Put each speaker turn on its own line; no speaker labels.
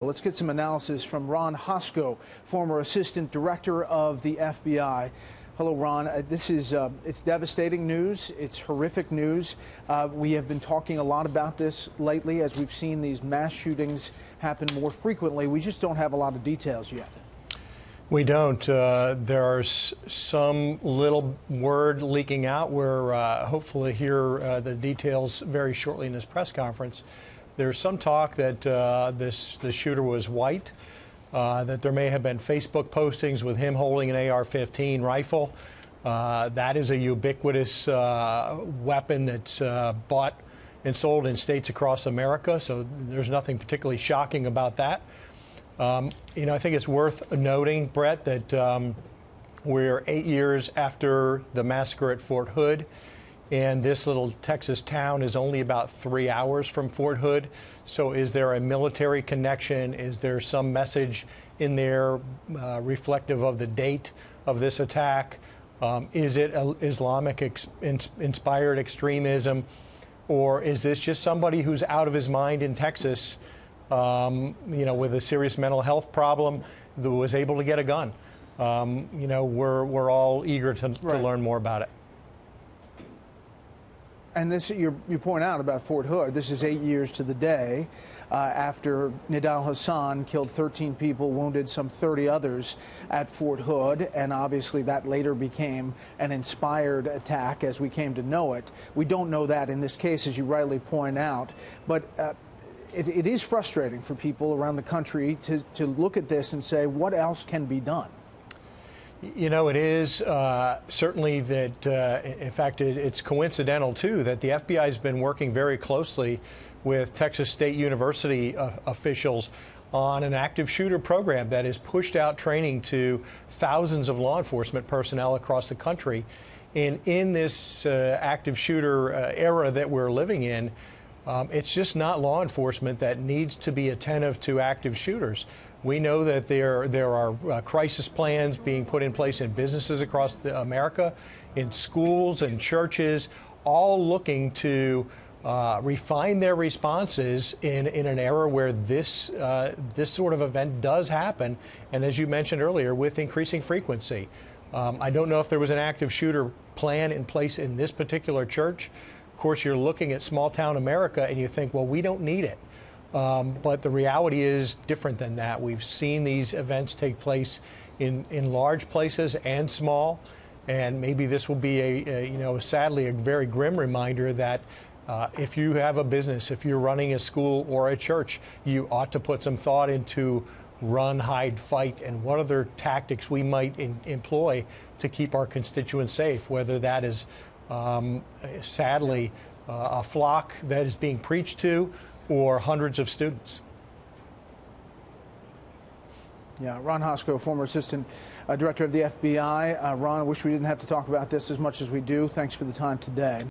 Let's get some analysis from Ron Hosko, former assistant director of the FBI. Hello, Ron. This is it's devastating news. It's horrific news. We have been talking a lot about this lately as we've seen these mass shootings happen more frequently. We just don't have a lot of details yet.
We don't. There's some little word leaking out. We're hopefully hear the details very shortly in this press conference. There's some talk that the shooter was white, that there may have been Facebook postings with him holding an AR-15 rifle. That is a ubiquitous weapon that's bought and sold in states across America, so there's nothing particularly shocking about that. You know, I think it's worth noting, Brett, that we're 8 years after the massacre at Fort Hood, and this little Texas town is only about 3 hours from Fort Hood. So is there a military connection? Is there some message in there reflective of the date of this attack? Is it Islamic-inspired extremism? Or is this just somebody who's out of his mind in Texas, you know, with a serious mental health problem that was able to get a gun? You know, we're all eager to learn more about it.
And this, you point out about Fort Hood, this is 8 years to the day after Nidal Hasan killed 13 people, wounded some 30 others at Fort Hood, and obviously that later became an inspired attack as we came to know it. We don't know that in this case, as you rightly point out, but it is frustrating for people around the country to look at this and say, what else can be done?
You know, it is certainly that, in fact, it's coincidental, too, that the FBI has been working very closely with Texas State University officials on an active shooter program that has pushed out training to thousands of law enforcement personnel across the country. And in this active shooter era that we're living in, it's just not law enforcement that needs to be attentive to active shooters. We know that there are crisis plans being put in place in businesses across America, in schools and churches, all looking to refine their responses in an era where this sort of event does happen, and as you mentioned earlier, with increasing frequency. I don't know if there was an active shooter plan in place in this particular church. Of course, you're looking at small town America and you think, well, we don't need it. But the reality is different than that. We've seen these events take place in large places and small, and maybe this will be you know, sadly, a very grim reminder that if you have a business, if you're running a school or a church, you ought to put some thought into run, hide, fight, and what other tactics we might employ to keep our constituents safe, whether that is sadly a flock that is being preached to, or hundreds of students.
Yeah, Ron Hosko, former assistant director of the FBI. Ron, I wish we didn't have to talk about this as much as we do. Thanks for the time today.